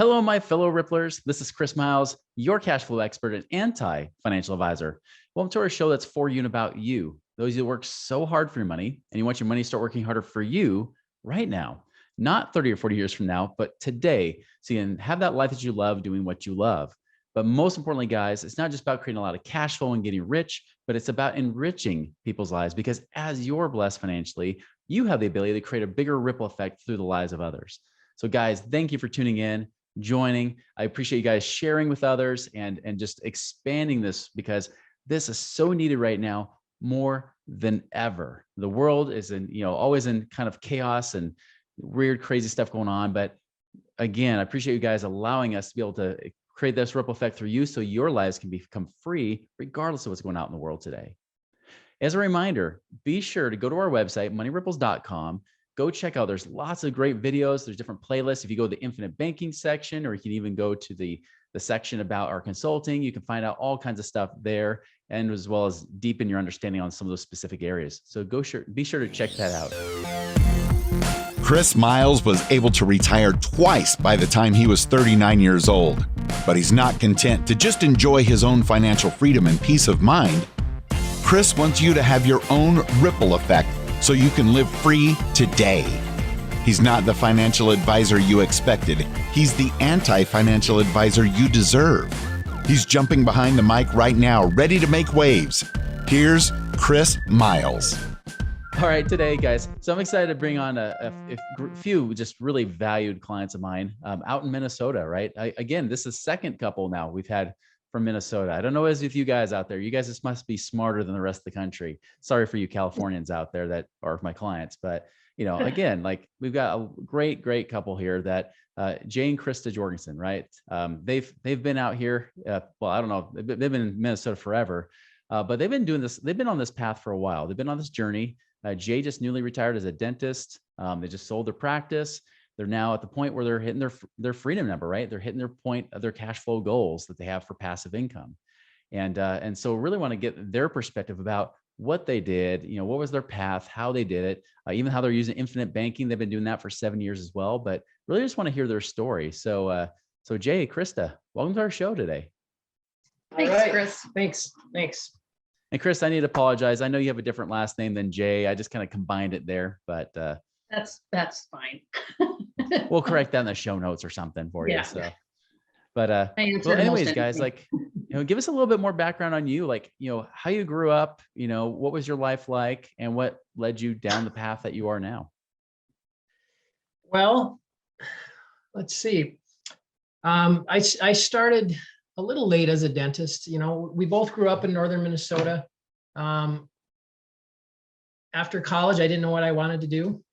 Hello, my fellow Ripplers. This is Chris Miles, your cash flow expert and anti-financial advisor. Welcome to our show that's for you and about you. Those who work so hard for your money and you want your money to start working harder for you right now, not 30 or 40 years from now, but today, so you can have that life that you love doing what you love. But most importantly, guys, it's not just about creating a lot of cash flow and getting rich, but it's about enriching people's lives, because as you're blessed financially, you have the ability to create a bigger ripple effect through the lives of others. So guys, thank you for tuning in, joining. I appreciate you guys sharing with others and just expanding this, because this is so needed right now more than ever. The world is always in kind of chaos and weird, crazy stuff going on. But again, I appreciate you guys allowing us to be able to create this ripple effect through you, so your lives can become free regardless of what's going on in the world today. As a reminder, be sure to go to our website, moneyripples.com. Go check out, there's lots of great videos. There's different playlists. If you go to the infinite banking section, or you can even go to the section about our consulting, you can find out all kinds of stuff there, and as well as deepen your understanding on some of those specific areas. So be sure to check that out. Chris Miles was able to retire twice by the time he was 39 years old, but he's not content to just enjoy his own financial freedom and peace of mind. Chris wants you to have your own ripple effect so you can live free today. He's not the financial advisor you expected. He's the anti-financial advisor you deserve. He's jumping behind the mic right now, ready to make waves. Here's Chris Miles. All right, today, guys, so I'm excited to bring on a few just really valued clients of mine out in Minnesota, right? Again, this is the second couple now we've had from Minnesota. I don't know as with you guys out there. You guys just must be smarter than the rest of the country. Sorry for you Californians out there that are my clients. But, again, like we've got a great couple here that Jay and Kristy Jorgenson, right? They've been out here. Well, I don't know. They've been in Minnesota forever, but they've been doing this. They've been on this path for a while. They've been on this journey. Jay just newly retired as a dentist. They just sold their practice. They're now at the point where they're hitting their freedom number, right? They're hitting their point of their cash flow goals that they have for passive income. And so really want to get their perspective about what they did, what was their path, how they did it, even how they're using infinite banking. They've been doing that for 7 years as well, but really just want to hear their story. So Jay, Kristy, welcome to our show today. Thanks, Chris. Thanks. And Chris, I need to apologize. I know you have a different last name than Jay. I just kind of combined it there, but that's fine. We'll correct that in the show notes or something for you. Yeah. So, but well, anyways, guys, like, give us a little bit more background on you, like, how you grew up, what was your life like, and what led you down the path that you are now? Well, let's see. I started a little late as a dentist. We both grew up in northern Minnesota. After college, I didn't know what I wanted to do.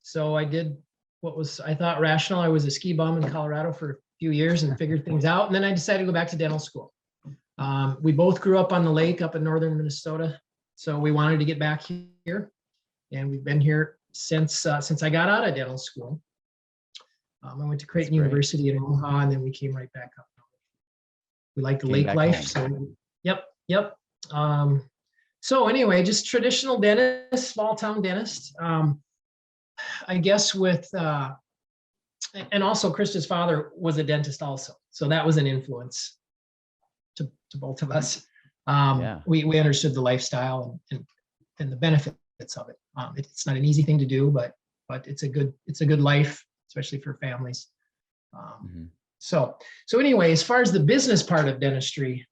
So I did what I thought rational. I was a ski bum in Colorado for a few years and figured things out. And then I decided to go back to dental school. We both grew up on the lake up in northern Minnesota. So we wanted to get back here. And we've been here since I got out of dental school. I went to Creighton University in Omaha, and then we came right back up. We like the lake life. Home. So, yep. So anyway, just traditional dentist, small town dentist. I guess and also Krista's father was a dentist also. So that was an influence to both of us. We understood the lifestyle and the benefits of it. It's not an easy thing to do, but it's a good life, especially for families. So anyway, as far as the business part of dentistry,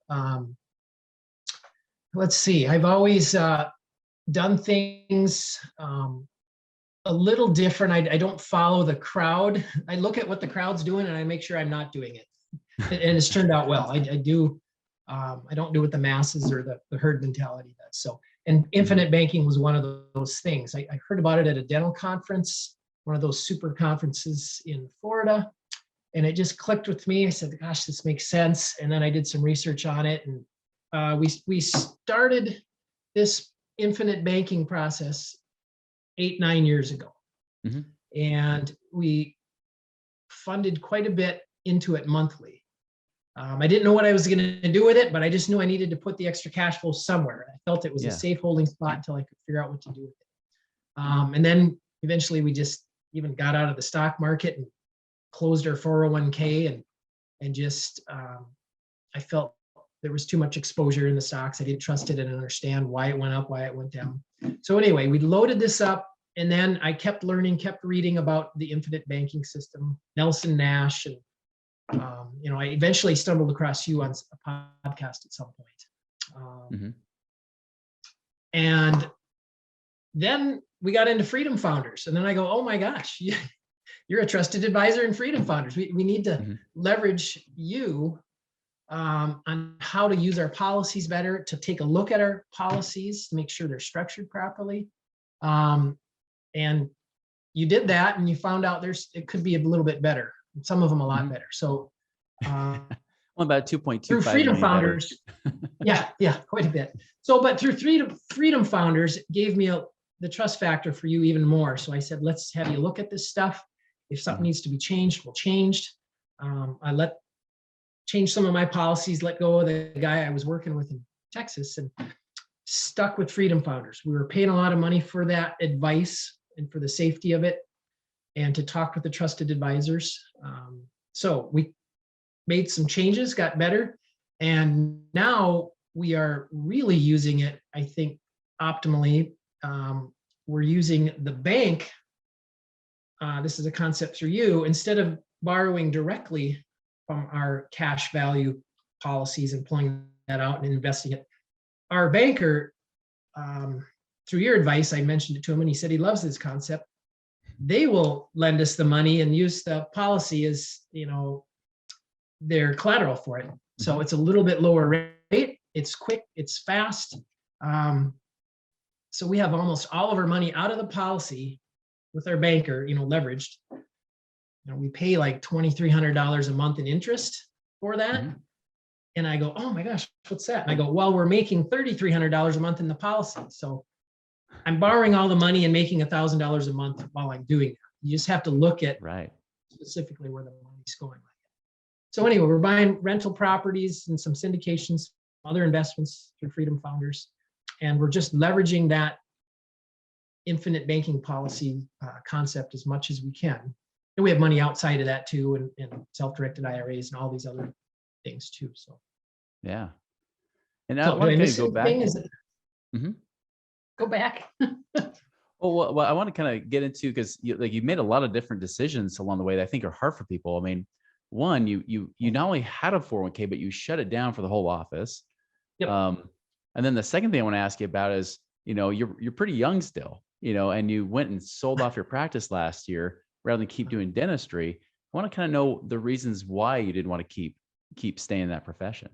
let's see, I've always done things a little different. I don't follow the crowd. I look at what the crowd's doing and I make sure I'm not doing it. And it's turned out well. I don't do what the masses or the herd mentality does. So, and infinite banking was one of those things. I heard about it at a dental conference, one of those super conferences in Florida. And it just clicked with me. I said, gosh, this makes sense. And then I did some research on it. And we started this infinite banking process 8-9 years ago. And we funded quite a bit into it monthly. I didn't know what I was going to do with it, but I just knew I needed to put the extra cash flow somewhere. I felt it was a safe holding spot until I could figure out what to do with it. And then eventually we just even got out of the stock market and closed our 401k and just, I felt there was too much exposure in the stocks. I didn't trust it and understand why it went up, why it went down. So anyway, we loaded this up, and then I kept learning, kept reading about the infinite banking system, Nelson Nash, and I eventually stumbled across you on a podcast at some point. And then we got into Freedom Founders, and then I go, oh my gosh, you're a trusted advisor in Freedom Founders. We need to leverage you on how to use our policies better, to take a look at our policies to make sure they're structured properly. And you did that, and you found out it could be a little bit better. Some of them a lot better. So well, about 2.25 through Freedom Founders, yeah, quite a bit. So, but through Freedom Founders, it gave me the trust factor for you even more. So I said, let's have you look at this stuff. If something needs to be changed, we'll change. I change some of my policies, let go of the guy I was working with in Texas, and stuck with Freedom Founders. We were paying a lot of money for that advice and for the safety of it, and to talk with the trusted advisors. So we made some changes, got better, and now we are really using it, I think, optimally. We're using the bank. This is a concept through you. Instead of borrowing directly from our cash value policies and pulling that out and investing it, our banker, through your advice, I mentioned it to him, and he said he loves this concept. They will lend us the money and use the policy as, their collateral for it. So it's a little bit lower rate. It's quick, it's fast. So we have almost all of our money out of the policy with our banker, leveraged. We pay like $2,300 a month in interest for that. And I go, oh my gosh, what's that? And I go, well, we're making $3,300 a month in the policy. So I'm borrowing all the money and making $1,000 a month while I'm doing it. You just have to look at specifically where the money's going. So anyway, we're buying rental properties and some syndications, other investments through Freedom Founders. And we're just leveraging that infinite banking policy concept as much as we can. And we have money outside of that too, and self-directed IRAs and all these other things too. So yeah. And I want to go back. Go back. Well, I want to kind of get into, because you made a lot of different decisions along the way that I think are hard for people. I mean, one, you not only had a 401k, but you shut it down for the whole office. Yep. And then the second thing I want to ask you about is, you're pretty young still, and you went and sold off your practice last year rather than keep doing dentistry. I want to kind of know the reasons why you didn't want to keep staying in that profession.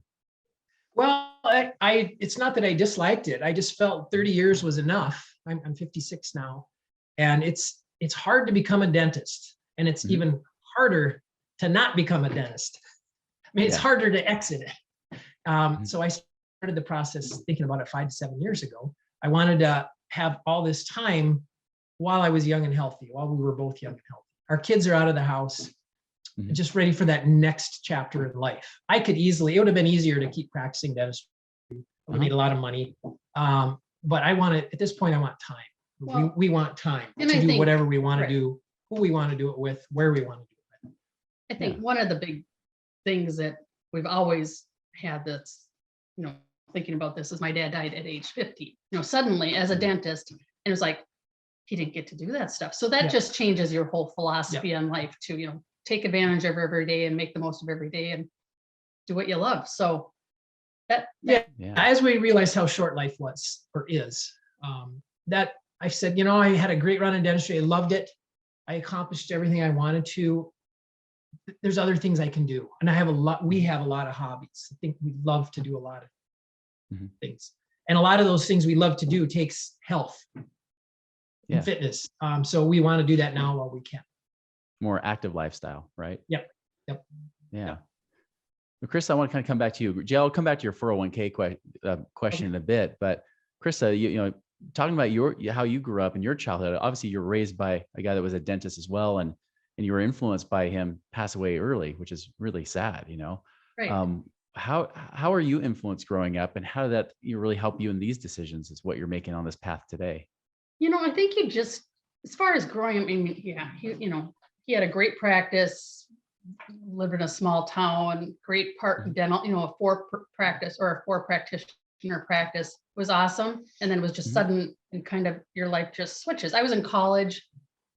Well, it's not that I disliked it. I just felt 30 years was enough. I'm 56 now, and it's hard to become a dentist, and it's even harder to not become a dentist. I mean, it's harder to exit it. So I started the process thinking about it 5 to 7 years ago. I wanted to have all this time while I was young and healthy, while we were both young and healthy. Our kids are out of the house, just ready for that next chapter in life. It would have been easier to keep practicing dentistry. I would need a lot of money. But at this point, I want time. Well, we want time to do whatever we want to do, who we want to do it with, where we want to do it. I think one of the big things that we've always had that's, thinking about this is my dad died at age 50, suddenly as a dentist, and it was like, he didn't get to do that stuff. So that just changes your whole philosophy on life to, take advantage of every day and make the most of every day and do what you love. So as we realized how short life was or is, that I said, I had a great run in dentistry. I loved it. I accomplished everything I wanted to. There's other things I can do. And we have a lot of hobbies. I think we love to do a lot of things. And a lot of those things we love to do takes health and fitness. So we want to do that now while we can. More active lifestyle, right? Yep. Yeah. Well, Chris, I want to kind of come back to you. Jay, I'll come back to your 401k question in a bit. But Krista, talking about how you grew up in your childhood, obviously you're raised by a guy that was a dentist as well. And you were influenced by him pass away early, which is really sad, Right. How are you influenced growing up, and how did that really help you in these decisions is what you're making on this path today? I think as far as growing up, he had a great practice, lived in a small town, great part dental, you know, a four practitioner practice was awesome. And then it was just sudden and kind of your life just switches. I was in college,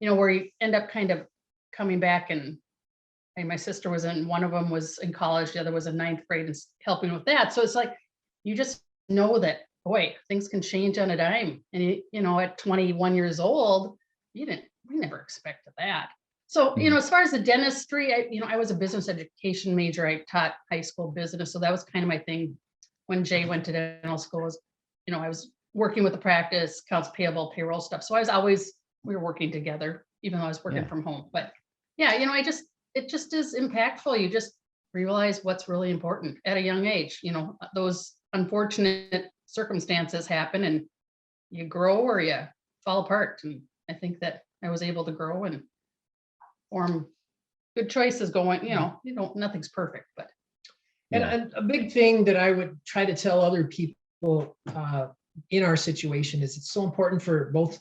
you know, where you end up kind of coming back and my sister was in, one of them was in college, the other was in ninth grade and helping with that. So it's like, you just know that, boy, things can change on a dime. And you know, at 21 years old, we never expected that. So, you know, as far as the dentistry, I was a business education major. I taught high school business. So that was kind of my thing when Jay went to dental school was, you know, I was working with the practice, accounts payable, payroll stuff. So we were working together, even though I was working from home. But yeah, you know, it just is impactful. You just realize what's really important at a young age. You know, those unfortunate circumstances happen and you grow or you fall apart. And I think that I was able to grow and form good choices going, you know, nothing's perfect, but. And a big thing that I would try to tell other people in our situation is it's so important for both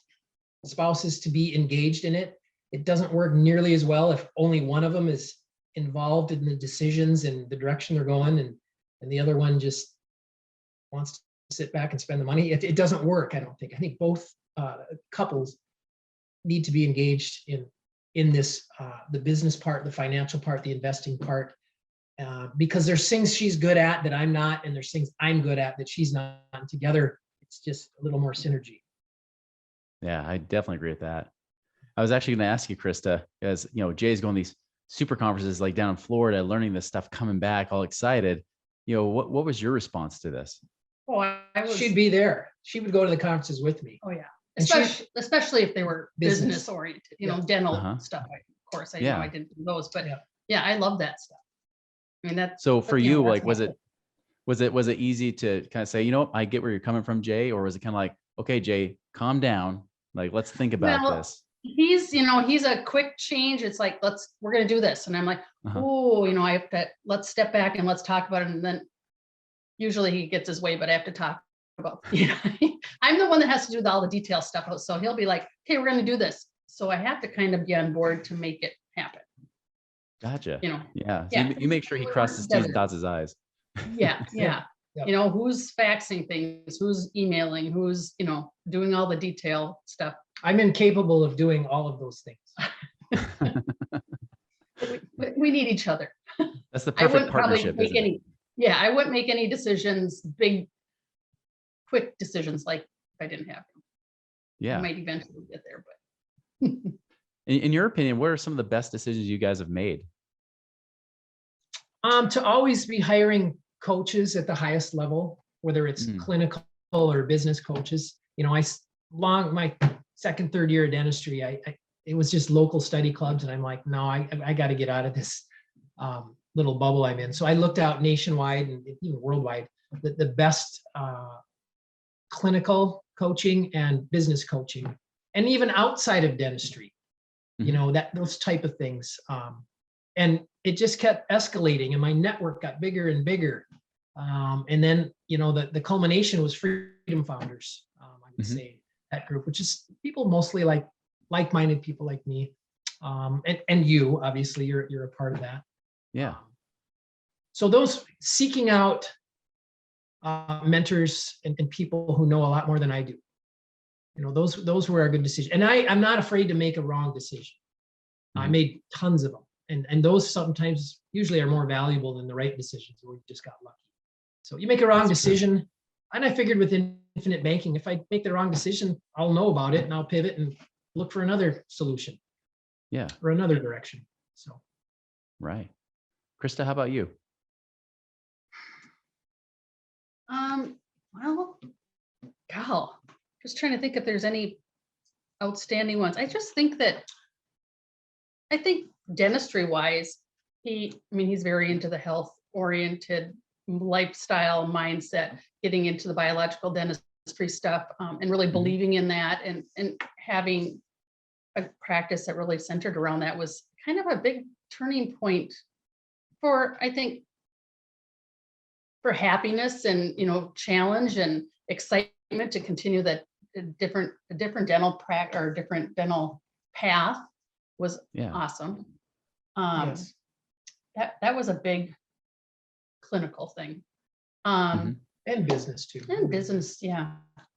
spouses to be engaged in it. It doesn't work nearly as well if only one of them is involved in the decisions and the direction they're going, and the other one just wants to sit back and spend the money. It doesn't work, I don't think. I think both couples need to be engaged in this, the business part, the financial part, the investing part, because there's things she's good at that I'm not, and there's things I'm good at that she's not. And together, it's just a little more synergy. Yeah, I definitely agree with that. I was actually going to ask you, Krista, because, you know, Jay's going to these super conferences like down in Florida, learning this stuff, coming back all excited. You know, what was your response to this? Oh, She'd be there. She would go to the conferences with me. Oh, yeah. And Especially if they were business oriented, you know, dental stuff. Of course, I know I didn't do those, but yeah, I love that stuff. I mean, so for you, like, was it easy to kind of say, you know, I get where you're coming from, Jay, or was it kind of like, okay, Jay, calm down, like, let's think about this? He's a quick change. It's like, we're going to do this. And I'm like, oh, you know, I have to, let's step back and let's talk about it. And then usually he gets his way, but I have to talk about, you know, I'm the one that has to do all the detail stuff. So he'll be like, okay, we're going to do this. So I have to kind of be on board to make it happen. Gotcha. You know, So you make sure he crosses his T's and dots his I's. Yeah. You know, who's faxing things, who's emailing, who's, you know, doing all the detail stuff. I'm incapable of doing all of those things. we need each other. That's the perfect partnership. I wouldn't make any decisions, big, quick decisions like if I didn't have them. Yeah. I might eventually get there, but. In your opinion, what are some of the best decisions you guys have made? To always be hiring coaches at the highest level, whether it's clinical or business coaches. You know, my second, third year of dentistry, it was just local study clubs. And I'm like, no, I got to get out of this little bubble I'm in. So I looked out nationwide and even worldwide, the best clinical coaching and business coaching, and even outside of dentistry, you know, those type of things. And it just kept escalating and my network got bigger and bigger. And then, you know, the culmination was Freedom Founders, I would say, that group, which is people mostly like-minded people like me. And you, obviously, you're a part of that. Yeah. So those seeking out mentors and people who know a lot more than I do, you know, those were a good decision. And I'm not afraid to make a wrong decision. I made tons of them. And those sometimes usually are more valuable than the right decisions where you just got lucky. So you make a wrong decision. And I figured with infinite banking, if I make the wrong decision, I'll know about it and I'll pivot and look for another solution. Yeah. Or another direction. So. Right. Krista, how about you? Well, gal, just trying to think if there's any outstanding ones. I think dentistry wise, he's very into the health oriented lifestyle mindset, getting into the biological dentistry stuff, and really believing in that and having a practice that really centered around that was kind of a big turning point for, I think, for happiness and, you know, challenge and excitement to continue that different dental practice or different dental path was awesome. Yes. that was a big clinical thing. And business too. And business, yeah.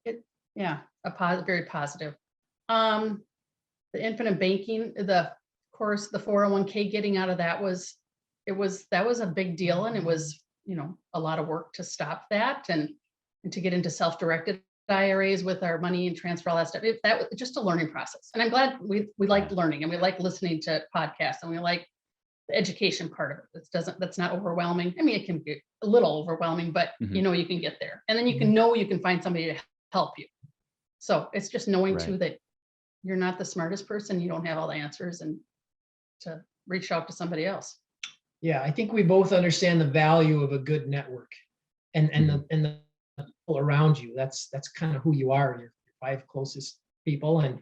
Very positive. The infinite banking, of course, the 401k, getting out of that was a big deal. And it was, a lot of work to stop that and to get into self-directed IRAs with our money and transfer all that stuff. That was just a learning process. And I'm glad we liked learning, and we like listening to podcasts, and we like the education part of it. That's not overwhelming. I mean, it can be a little overwhelming, but you can get there. And then you can find somebody to help you. So it's just knowing too that you're not the smartest person, you don't have all the answers, and to reach out to somebody else. Yeah, I think we both understand the value of a good network and the people around you. That's kind of who you are, your 5 closest people, and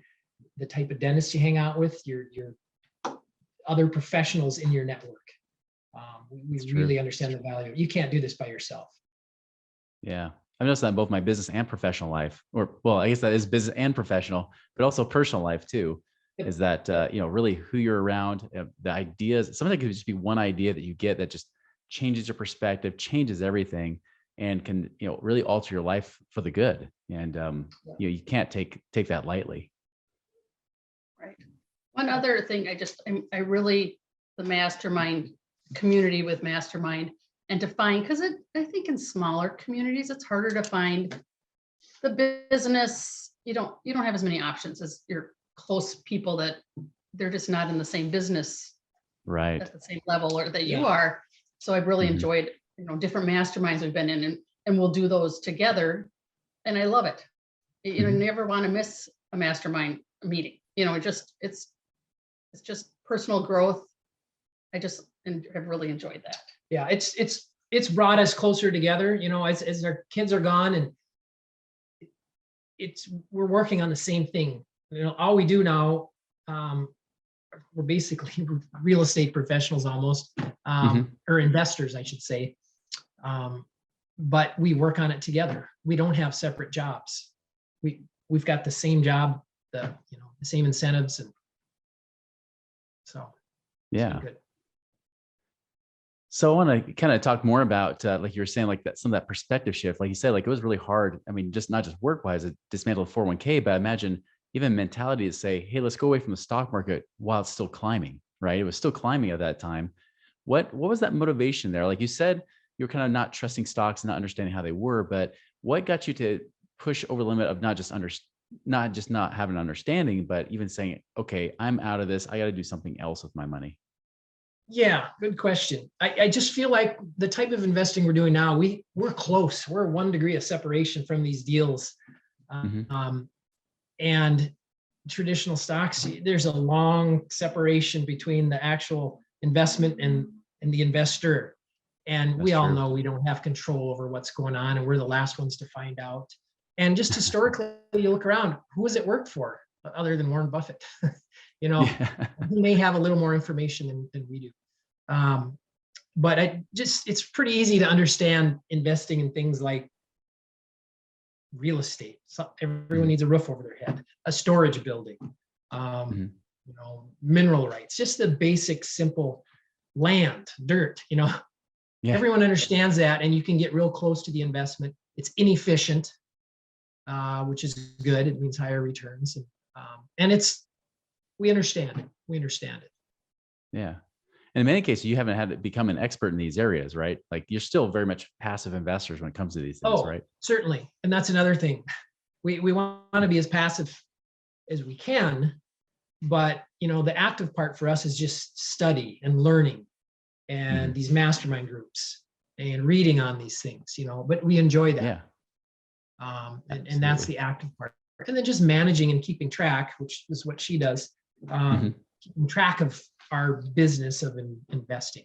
the type of dentist you hang out with, your other professionals in your network. We really understand the value. You can't do this by yourself. Yeah. I've noticed that in both my business and professional life, or, well, I guess that is business and professional, but also personal life too, is that, really who you're around, the ideas. Sometimes it could just be one idea that you get that just changes your perspective, changes everything, and can, really alter your life for the good. And, you can't take that lightly. Right. One other thing, the mastermind community with mastermind, and to find, because I think in smaller communities, it's harder to find the business. You don't have as many options as your close people that they're just not in the same business, right, at the same level or that you are. So I've really enjoyed, different masterminds we've been in, and we'll do those together. And I love it. You never want to miss a mastermind meeting. It's just personal growth. I just have really enjoyed that. Yeah, it's brought us closer together, as our kids are gone, and we're working on the same thing. All we do now, we're basically real estate professionals almost, or investors, I should say. But we work on it together. We don't have separate jobs. We've got the same job, the same incentives, and so yeah. Good. So I want to kind of talk more about, like you were saying, like that, some of that perspective shift. Like you said, like it was really hard. I mean, not just work-wise, it dismantled 401k, but I imagine even mentality to say, hey, let's go away from the stock market while it's still climbing, right? It was still climbing at that time. What was that motivation there? Like you said, you were kind of not trusting stocks, not understanding how they were, but what got you to push over the limit of not just not having an understanding, but even saying, okay, I'm out of this. I got to do something else with my money. Yeah, good question. I just feel like the type of investing we're doing now, we're close. We're 1 degree of separation from these deals. And traditional stocks, there's a long separation between the actual investment and the investor. And we all know we don't have control over what's going on, and we're the last ones to find out. And just historically, you look around, who has it worked for other than Warren Buffett? He may have a little more information than we do. But it's pretty easy to understand investing in things like real estate. So everyone needs a roof over their head, a storage building, mineral rights, just the basic, simple land, dirt, Everyone understands that, and you can get real close to the investment. It's inefficient, which is good. It means higher returns. And we understand it. We understand it. Yeah. And in many cases, you haven't had to become an expert in these areas, right? Like you're still very much passive investors when it comes to these things, right? Certainly. And that's another thing. We want to be as passive as we can, but the active part for us is just study and learning and these mastermind groups and reading on these things, but we enjoy that. Yeah. And that's the active part. And then just managing and keeping track, which is what she does, keeping track of our business of investing,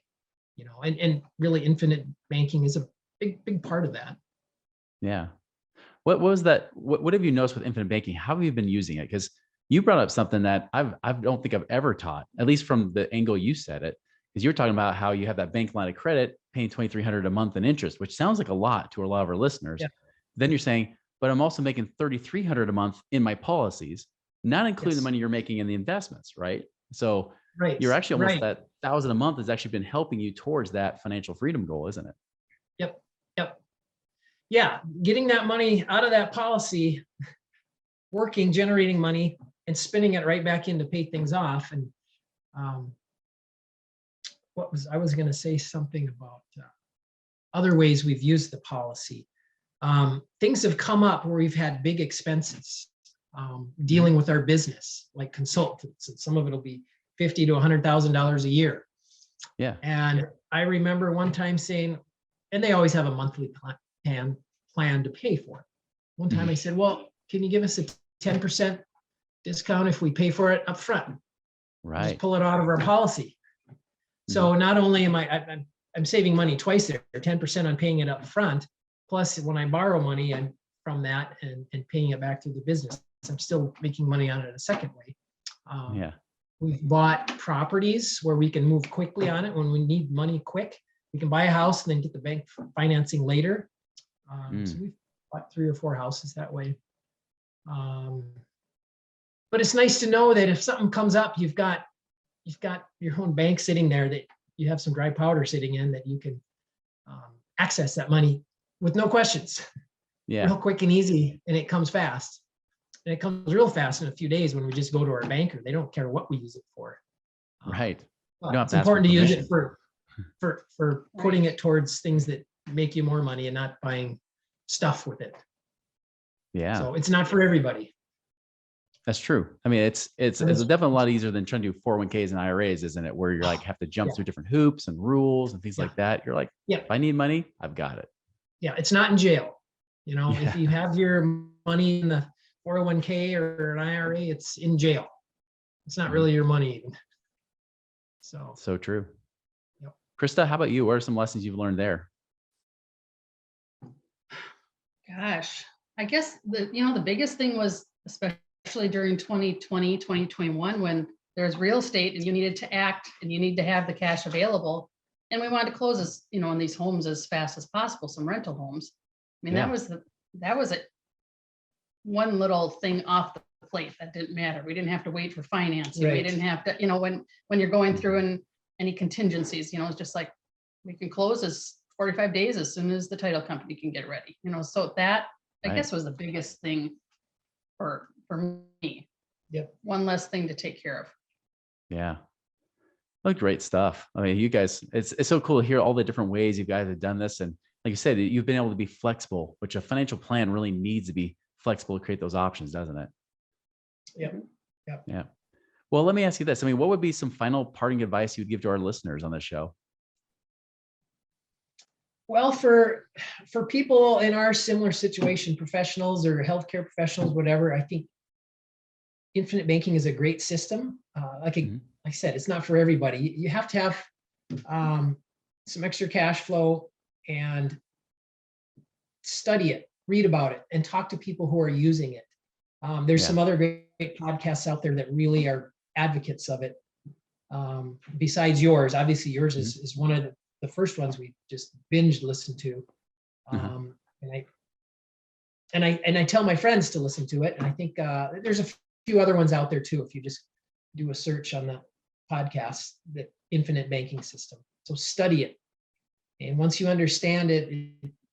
and really infinite banking is a big part of that. Yeah. What was that? What have you noticed with infinite banking? How have you been using it? Because you brought up something that I don't think I've ever taught, at least from the angle you said it, because you're talking about how you have that bank line of credit paying $2,300 a month in interest, which sounds like a lot to a lot of our listeners. Yeah. Then you're saying, but I'm also making $3,300 a month in my policies, not including the money you're making in the investments, right? So Right. you're actually almost Right. that 1,000 a month has actually been helping you towards that financial freedom goal, isn't it? Yep. Yep. Yeah. Getting that money out of that policy, working, generating money, and spinning it right back in to pay things off. And um, I was going to say something about other ways we've used the policy. Things have come up where we've had big expenses dealing with our business, like consultants, and some of it will be $50,000 to $100,000 a year. Yeah. And I remember one time saying, and they always have a monthly plan to pay for it. One time I said, well, can you give us a 10% discount if we pay for it up front? Right. Just pull it out of our policy. So not only am I'm saving money twice there, 10% on paying it up front, plus when I borrow money and from that and paying it back to the business, I'm still making money on it a second way. Yeah. We've bought properties where we can move quickly on it when we need money quick. We can buy a house and then get the bank financing later. So we've bought 3 or 4 houses that way. But it's nice to know that if something comes up, you've got your own bank sitting there, that you have some dry powder sitting in, that you can access that money with no questions. Yeah. Real quick and easy, and it comes fast. And it comes real fast in a few days when we just go to our banker. They don't care what we use it for. Right. It's important to use it for putting it towards things that make you more money and not buying stuff with it. Yeah. So it's not for everybody. That's true. I mean, it's definitely a lot easier than trying to do 401ks and IRAs, isn't it? Where you're like, have to jump through different hoops and rules and things like that. You're like, if I need money, I've got it. Yeah. It's not in jail. If you have your money in the 401k or an IRA, it's in jail. It's not really your money even. So true. Yep. Krista, how about you? What are some lessons you've learned there? Gosh, I guess the biggest thing was, especially during 2020, 2021, when there's real estate and you needed to act and you need to have the cash available. And we wanted to close this, in these homes as fast as possible, some rental homes. I mean, that was one little thing off the plate that didn't matter. We didn't have to wait for financing. Right. We didn't have to, when you're going through and any contingencies, it's just like, we can close as 45 days as soon as the title company can get ready, so that I guess was the biggest thing for me. Yep. One less thing to take care of. Yeah. Well, great stuff. I mean, you guys, it's so cool to hear all the different ways you guys have done this. And like you said, you've been able to be flexible, which a financial plan really needs to be flexible to create those options, doesn't it? Yep. Yeah. Well, let me ask you this. I mean, what would be some final parting advice you would give to our listeners on this show? Well, for people in our similar situation, professionals or healthcare professionals, whatever, I think infinite banking is a great system. Like I said, it's not for everybody. You have to have some extra cash flow and study it, read about it, and talk to people who are using it. There's some other great podcasts out there that really are advocates of it. Besides yours, obviously yours is one of the first ones we just binge listened to. And I tell my friends to listen to it. And I think there's a few other ones out there too, if you just do a search on the podcast, the infinite banking system. So study it. And once you understand it,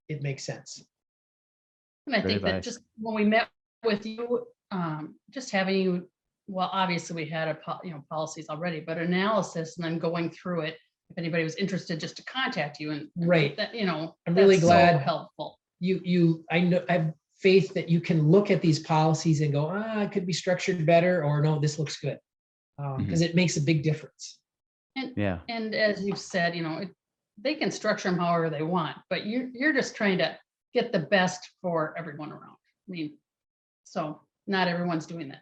it makes sense. And I think that just when we met with you, just having you, well, obviously we had policies already, but analysis and then going through it, if anybody was interested, just to contact you and that, I'm really glad so helpful. I know I have faith that you can look at these policies and go, it could be structured better, or no, this looks good. Because it makes a big difference. And as you've said, they can structure them however they want, but you're just trying to get the best for everyone around. I mean, so not everyone's doing that.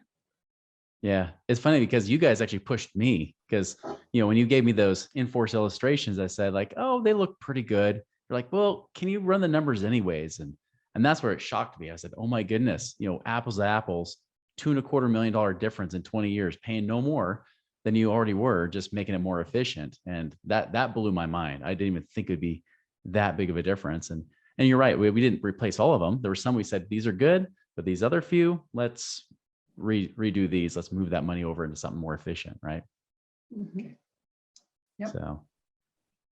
Yeah. It's funny because you guys actually pushed me because, when you gave me those in-force illustrations, I said like, oh, they look pretty good. You're like, well, can you run the numbers anyways? And that's where it shocked me. I said, oh my goodness, apples to apples, $2.25 million difference in 20 years, paying no more than you already were, just making it more efficient. And that blew my mind. I didn't even think it would be that big of a difference. And you're right. We didn't replace all of them. There were some we said, these are good, but these other few, let's redo these. Let's move that money over into something more efficient. Right. Mhm. Yep. So,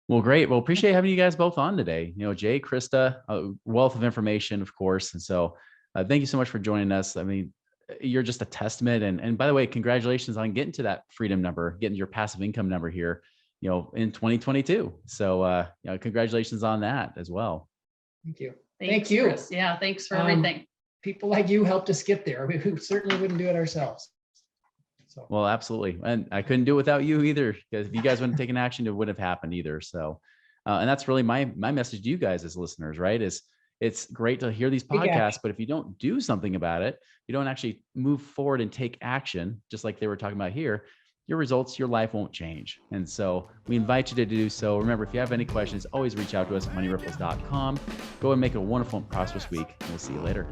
well, great. Well, appreciate having you guys both on today. Jay, Krista, a wealth of information, of course. And so thank you so much for joining us. I mean, you're just a testament. And by the way, congratulations on getting to that freedom number, getting your passive income number here, in 2022. So, congratulations on that as well. Thank you. Thanks, Thank you. Chris. Yeah, thanks for everything. People like you helped us get there. We certainly wouldn't do it ourselves. So. Well, absolutely. And I couldn't do it without you either, because if you guys wouldn't have taken action, it wouldn't have happened either. So, and that's really my message to you guys as listeners, right? Is it's great to hear these podcasts, but if you don't do something about it, you don't actually move forward and take action, just like they were talking about here, your results, your life won't change. And so we invite you to do so. Remember, if you have any questions, always reach out to us at moneyripples.com. Go and make it a wonderful and prosperous week. And we'll see you later.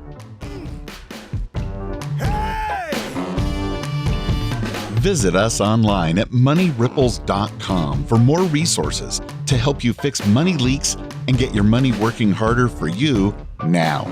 Visit us online at moneyripples.com for more resources to help you fix money leaks and get your money working harder for you now.